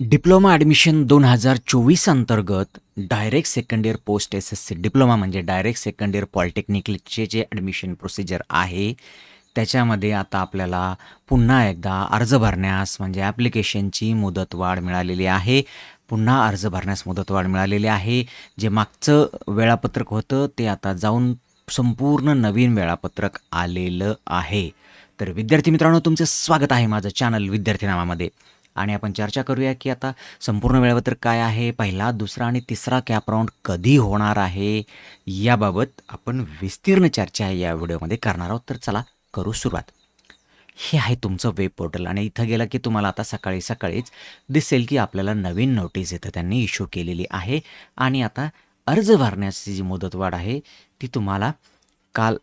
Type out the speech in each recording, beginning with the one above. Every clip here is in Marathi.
डिप्लोमा ॲडमिशन 2024 अंतर्गत direct second year post SSC diploma म्हणजे डायरेक्ट सेकंड इयर पॉलिटेक्निकचे जे ॲडमिशन प्रोसिजर आहे, त्याच्यामध्ये आता आपल्याला पुन्हा एकदा अर्ज भरण्यास म्हणजे ॲप्लिकेशनची मुदतवाढ मिळालेली आहे. पुन्हा अर्ज भरण्यास मुदतवाढ मिळालेली आहे. जे मागचं वेळापत्रक होतं ते आता जाऊन संपूर्ण नवीन वेळापत्रक आलेलं आहे. तर विद्यार्थी मित्रांनो, तुमचं स्वागत आहे माझं चॅनल विद्यार्थी नावामध्ये. आणि आपण चर्चा करूया की आता संपूर्ण वेळापत्रक काय आहे, पहिला, दुसरा आणि तिसरा कॅप राऊंड कधी होणार आहे, याबाबत आपण विस्तीर्ण चर्चा या व्हिडिओमध्ये करणार आहोत. तर चला करू सुरुवात. हे आहे तुमचं वेब पोर्टल आणि इथं गेलं की तुम्हाला आता सकाळीच दिसेल की आपल्याला नवीन नोटीस इथं त्यांनी इश्यू केलेली आहे आणि आता अर्ज भरण्याची जी मुदतवाढ आहे ती तुम्हाला काल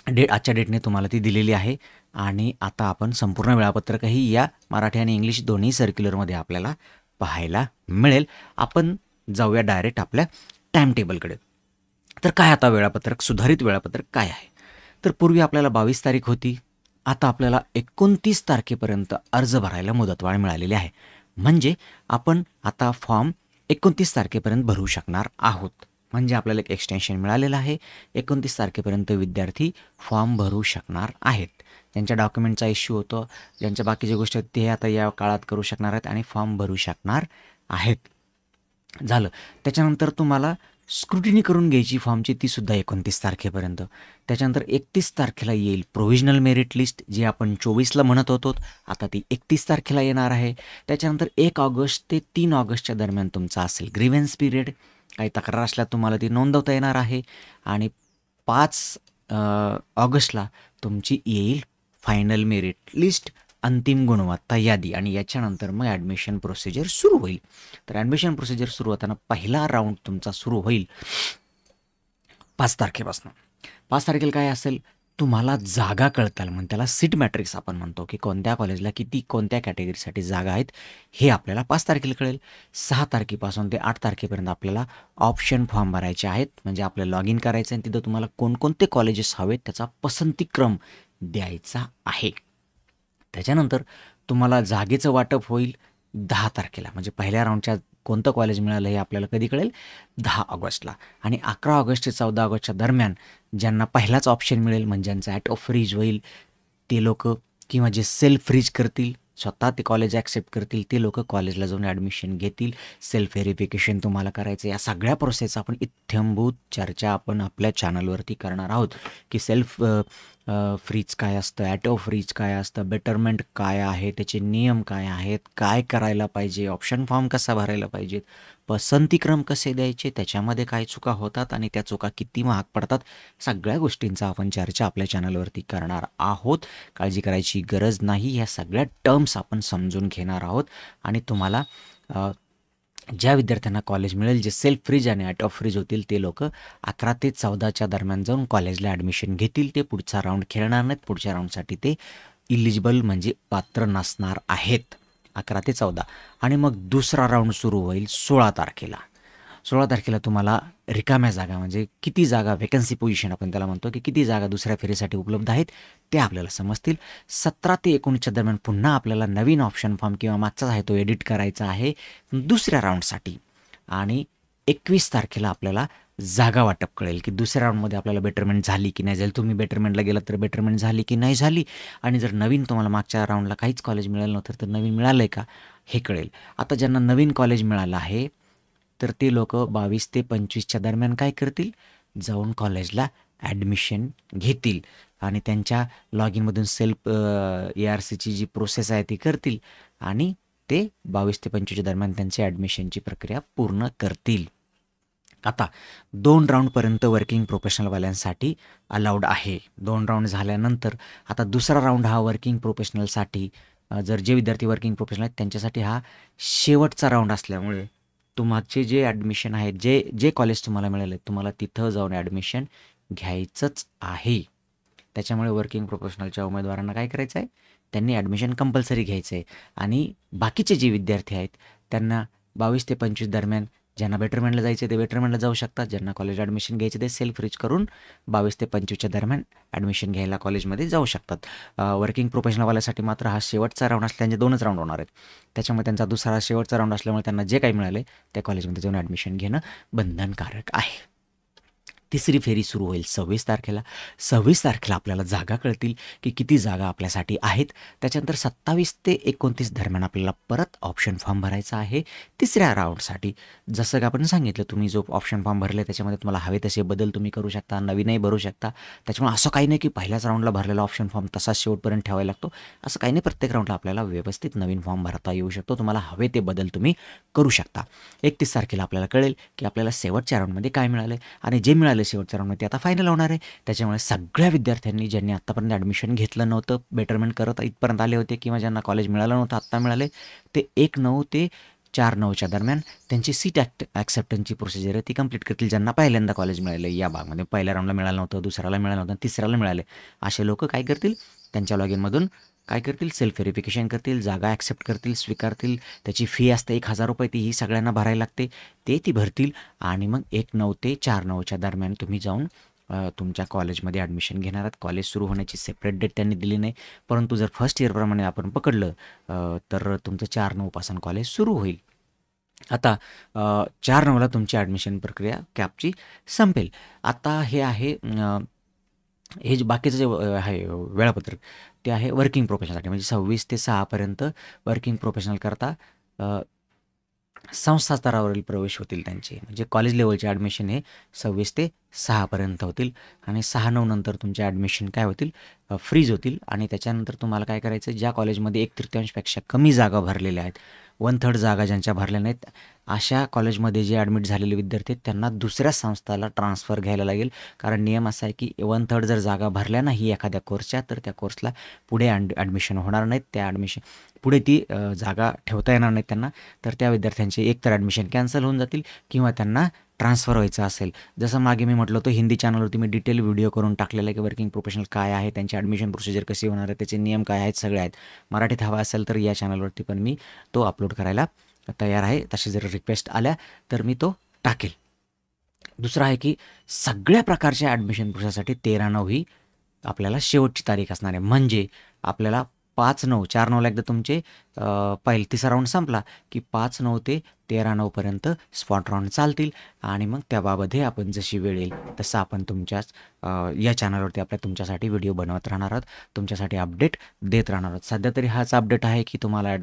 आजच्या डेटने तुम्हाला ती दिलेली आहे. आणि आता आपण संपूर्ण वेळापत्रकही या मराठी आणि इंग्लिश दोन्ही सर्क्युलरमध्ये आपल्याला पाहायला मिळेल. आपण जाऊया डायरेक्ट आपल्या टाईम टेबलकडे. तर काय आता वेळापत्रक, सुधारित वेळापत्रक काय आहे? तर पूर्वी आपल्याला 22 तारीख होती, आता आपल्याला 29 तारखेपर्यंत अर्ज भरायला मुदतवाढ मिळालेली आहे. म्हणजे आपण आता फॉर्म 29 तारखेपर्यंत भरू शकणार आहोत. म्हणजे आपल्याला एक एक्सटेन्शन मिळालेलं आहे. 29 तारखेपर्यंत विद्यार्थी फॉर्म भरू शकणार आहेत. ज्यांच्या डॉक्युमेंटचा इश्यू होतो, ज्यांच्या बाकीच्या गोष्टी आहेत ते आता या काळात करू शकणार आहेत आणि फॉर्म भरू शकणार आहेत. झालं. त्याच्यानंतर तुम्हाला स्क्रुटिनी करून घ्यायची फॉर्मची, तीसुद्धा 29 तारखेपर्यंत. त्याच्यानंतर 31 तारखेला येईल प्रोव्हिजनल मेरिट लिस्ट, जी आपण 24ला म्हणत होतो, आता ती 31 तारखेला येणार आहे. त्याच्यानंतर 1 ऑगस्ट ते 3 ऑगस्टच्या दरम्यान तुमचा असेल ग्रीव्हन्स पिरियड. काही तक्रार असल्या तुम्हाला ती नोंदवता येणार आहे. आणि 5 ऑगस्टला तुमची येईल फायनल मेरिट लिस्ट, अंतिम गुणवत्ता यादी. आणि याच्यानंतर मग ॲडमिशन प्रोसिजर सुरू होईल. तर ॲडमिशन प्रोसिजर सुरू होताना पहिला राऊंड तुमचा सुरू होईल 5 तारखेपासून. 5 तारखेला काय असेल, तुम्हाला जागा कळताल, म्हणजे त्याला सीट मॅट्रिक्स आपण म्हणतो, की कोणत्या कॉलेजला किती, कोणत्या कॅटेगरीसाठी जागा आहेत हे आपल्याला 5 तारखेला कळेल. 6 तारखेपासून ते 8 तारखेपर्यंत आपल्याला ऑप्शन फॉर्म भरायचे आहेत. म्हणजे आपल्याला लॉग इन करायचं आहे आणि तिथं तुम्हाला कोणकोणते कॉलेजेस हवेत त्याचा पसंतीक्रम द्यायचा आहे. त्याच्यानंतर तुम्हाला जागेचं वाटप होईल 10 तारखेला. म्हणजे पहिल्या राऊंडच्या कोणतं कॉलेज मिळालं हे आपल्याला कधी कळेल, 10 ऑगस्टला. आणि 11 ऑगस्ट ते 14 ऑगस्टच्या दरम्यान ज्यांना पहिलाच ऑप्शन मिळेल, म्हणजे ज्यांचं ॲट ऑफ फ्रीज होईल ते लोक, किंवा जे सेल्फ फ्रीज करतील, स्वतः ते कॉलेज ॲक्सेप्ट करतील, ते लोक कॉलेजला जाऊन ॲडमिशन घेतील. सेल्फ व्हेरिफिकेशन तुम्हाला करायचं. या सगळ्या प्रोसेसचा आपण इत्थंभूत चर्चा आपण आपल्या चॅनलवरती करणार आहोत, की सेल्फ फ्रीज काय असतं, ॲट ऑफ फ्रीज काय असतं, बेटरमेंट काय आहे, त्याचे नियम काय आहेत, काय करायला पाहिजे, ऑप्शन फॉर्म कसा भरायला पाहिजेत, पसंतीक्रम कसे द्यायचे, त्याच्यामध्ये काय चुका होतात आणि त्या चुका किती महाग पडतात, सगळ्या गोष्टींचा आपण चर्चा आपल्या चॅनलवरती करणार आहोत. काळजी करायची गरज नाही. ह्या सगळ्या टर्म्स आपण समजून घेणार आहोत. आणि तुम्हाला ज्या विद्यार्थ्यांना कॉलेज मिळेल, जे सेल्फ फ्रीज आणि ॲट ऑफ फ्रीज होतील, ते लोक 11 ते 14च्या दरम्यान जाऊन कॉलेजला ॲडमिशन घेतील. ते पुढचा राऊंड खेळणार नाहीत. पुढच्या राऊंडसाठी ते इलिजिबल म्हणजे पात्र नसणार आहेत. 11 ते 14. आणि मग दुसरा राऊंड सुरू होईल 16 तारखेला. 16 तारखेला तुम्हाला रिकाम्या जागा, म्हणजे किती जागा, व्हेकन्सी पोझिशन आपण त्याला म्हणतो, की किती जागा दुसऱ्या फेरीसाठी उपलब्ध आहेत ते आपल्याला समजतील. 17 ते 19च्या दरम्यान पुन्हा आपल्याला नवीन ऑप्शन फॉर्म किंवा मागचाच आहे तो एडिट करायचा आहे दुसऱ्या राऊंडसाठी. आणि 21 तारखेला आपल्याला जागा वाटप कळेल, की दुसऱ्या राऊंडमध्ये आपल्याला बेटरमेंट झाली की नाही झाली. तुम्ही बेटरमेंटला गेलात तर बेटरमेंट झाली की नाही झाली. आणि जर नवीन तुम्हाला मागच्या राऊंडला काहीच कॉलेज मिळालं नव्हतं तर नवीन मिळालं आहे का हे कळेल. आता ज्यांना नवीन कॉलेज मिळालं आहे तर ते लोक 22 ते 25च्या दरम्यान काय करतील, जाऊन कॉलेजला ॲडमिशन घेतील आणि त्यांच्या लॉग इनमधून सेल्फ ARCची जी प्रोसेस आहे ती करतील आणि ते 22 ते 25च्या दरम्यान त्यांची ॲडमिशनची प्रक्रिया पूर्ण करतील. आता 2 राऊंडपर्यंत वर्किंग प्रोफेशनलवाल्यांसाठी अलाउड आहे. 2 राऊंड झाल्यानंतर आता दुसरा राऊंड हा वर्किंग प्रोफेशनलसाठी, जर जे विद्यार्थी वर्किंग प्रोफेशनल आहेत त्यांच्यासाठी हा शेवटचा राऊंड असल्यामुळे तुमचे जे ॲडमिशन आहेत, जे जे कॉलेज तुम्हाला मिळाले तुम्हाला तिथं जाऊन ॲडमिशन घ्यायचंच आहे. त्याच्यामुळे वर्किंग प्रोफेशनलच्या उमेदवारांना काय करायचं आहे, त्यांनी ॲडमिशन कंपल्सरी घ्यायचं आहे. आणि बाकीचे जे विद्यार्थी आहेत त्यांना 22 ते 25 दरम्यान ज्यांना बेटरमेंटला जायचे ते बेटरमेंटला जाऊ शकतात. ज्यांना कॉलेज ॲडमिशन घ्यायचे ते सेल्फ रीच करून 22 ते 25च्या दरम्यान ॲडमिशन घ्यायला कॉलेजमध्ये जाऊ शकतात. वर्किंग प्रोफेशनलवाल्यासाठी मात्र हा शेवटचा राऊंड असल्याने 2च राऊंड होणार आहेत. त्याच्यामुळे त्यांचा दुसरा शेवटचा राऊंड असल्यामुळे त्यांना जे काही मिळाले त्या कॉलेजमध्ये जाऊन ॲडमिशन घेणं बंधनकारक आहे. तिसरी फेरी सुरू होईल 26 तारखेला. 26 तारखेला आपल्याला जागा कळतील की किती जागा आपल्यासाठी आहेत. त्याच्यानंतर 27 ते 29 दरम्यान आपल्याला परत ऑप्शन फॉर्म भरायचा आहे तिसऱ्या राऊंडसाठी. जसं की आपण सांगितलं, तुम्ही जो ऑप्शन फॉर्म भरले त्याच्यामध्ये तुम्हाला हवे तसे बदल तुम्ही करू शकता, नवीनही भरू शकता. त्याच्यामुळे असं काही नाही की पहिल्याच राऊंडला भरलेला ऑप्शन फॉर्म तसाच शेवटपर्यंत ठेवायला लागतो, असं काही नाही. प्रत्येक राऊंडला आपल्याला व्यवस्थित नवीन फॉर्म भरता येऊ शकतो. तुम्हाला हवे ते बदल तुम्ही करू शकता. 31 तारखेला आपल्याला कळेल की आपल्याला शेवटच्या राऊंडमध्ये काय मिळालं आणि जे मिळाले शेवटच्या राऊंडमध्ये आता फायनल होणार आहे. त्याच्यामुळे सगळ्या विद्यार्थ्यांनी ज्यांनी आत्तापर्यंत ॲडमिशन घेतलं नव्हतं, बेटरमेंट करत इथपर्यंत आले होते किंवा ज्यांना कॉलेज मिळालं नव्हतं आत्ता मिळाले, ते 1/9 ते 4/9च्या दरम्यान त्यांची सीट ॲक्सेप्टन्सची प्रोसिजर आहे ती कंप्लीट करतील. ज्यांना पहिल्यांदा कॉलेज मिळालं या भागमध्ये, पहिल्या राऊंडला मिळालं नव्हतं, दुसऱ्याला मिळालं नव्हतं, तिसऱ्याला मिळाले, असे लोक काय करतील, त्यांच्या लॉगिनमधून काय करतील, सेल्फ व्हेरिफिकेशन करतील, जागा ॲक्सेप्ट करतील, स्वीकारतील. त्याची फी असते 1000 रुपये, ती ही सगळ्यांना भरायला लागते, ती भरतील आणि मग 1/9 ते 4/9च्या दरम्यान तुम्ही जाऊन तुमच्या कॉलेजमध्ये ॲडमिशन घेणार आहात. कॉलेज सुरू होण्याची सेपरेट डेट त्यांनी दिली नाही, परंतु जर फर्स्ट इयरप्रमाणे आपण पकडलं तर तुमचं 4/9 कॉलेज सुरू होईल. आता 4/9ला तुमची ॲडमिशन प्रक्रिया कॅपची संपेल. आता हे आहे हे जे बाकीचं जे आहे वेळापत्रक, ते आहे वर्किंग प्रोफेशनलसाठी. म्हणजे 26 ते 6पर्यंत वर्किंग प्रोफेशनल करता संस्था स्तरावरील प्रवेश होतील त्यांचे. म्हणजे कॉलेज लेवलचे ॲडमिशन हे 26 ते 6पर्यंत होतील आणि 6/9 नंतर तुमचे ॲडमिशन काय होतील, फ्रीज होतील. आणि त्याच्यानंतर तुम्हाला काय करायचं, ज्या कॉलेजमध्ये 1/3पेक्षा कमी जागा भरलेल्या आहेत, 1/3 जागा ज्यांच्या भरल्या नाहीत, अशा कॉलेजमध्ये जे ॲडमिट झालेले विद्यार्थी आहेत त्यांना दुसऱ्या संस्थाला ट्रान्सफर घ्यायला लागेल. कारण नियम असा आहे की 1/3 जर जागा भरल्या नाही एखाद्या कोर्सच्या, तर त्या कोर्सला पुढे ॲडमिशन होणार नाहीत. त्या पुढे ती जागा ठेवता येणार नाहीत त्यांना. तर त्या विद्यार्थ्यांचे एकतर ॲडमिशन कॅन्सल होऊन जातील किंवा त्यांना ट्रान्सफर व्हायचं असेल. जसं मागे मी म्हटलं होतं, हिंदी चॅनलवरती मी डिटेल व्हिडिओ करून टाकलेला आहे की वर्किंग प्रोफेशनल काय आहे, त्यांची ॲडमिशन प्रोसिजर कशी होणार आहे, त्याचे नियम काय आहेत, सगळे आहेत. मराठीत हवा असेल तर या चॅनलवरती पण मी तो अपलोड करायला तयार आहे. तसे जर रिक्वेस्ट आल्या तर मी तो टाकेल. दुसरं आहे की सगळ्या प्रकारच्या ॲडमिशन प्रोसेससाठी 13/9 ही आपल्याला शेवटची तारीख असणार आहे. म्हणजे आपल्याला 5/9, 4/9ला एकदा तुमचे तिसरा राऊंड संपला की 5/9 ते 13/9पर्यंत स्पॉट राऊंड चालतील आणि मग त्याबाबत आपण जशी वेळ येईल तसं आपण तुमच्याच या चॅनलवरती तुमच्यासाठी व्हिडिओ बनवत राहणार आहोत, तुमच्यासाठी अपडेट देत राहणार आहोत. सध्या तरी हाच अपडेट आहे की तुम्हाला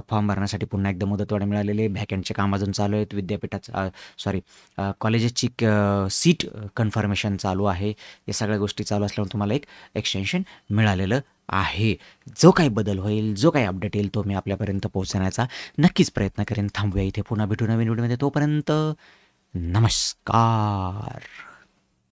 फॉर्म भरण्यासाठी पुन्हा एकदा मुदतवाढ मिळालेली आहे. व्हॅकंटचे काम अजून चालू आहेत. विद्यापीठाचं कॉलेजेसची सीट कन्फर्मेशन चालू आहे. या सगळ्या गोष्टी चालू असल्यामुळे तुम्हाला एक एक्सटेन्शन मिळालेलं आहे. जो काही बदल होईल, जो काही अपडेट येईल तो मी आपल्यापर्यंत पोहोचवण्याचा नक्कीच प्रयत्न करेन. थांबूया इथे, पुन्हा भेटू नवीन व्हिडिओमध्ये. तोपर्यंत नमस्कार.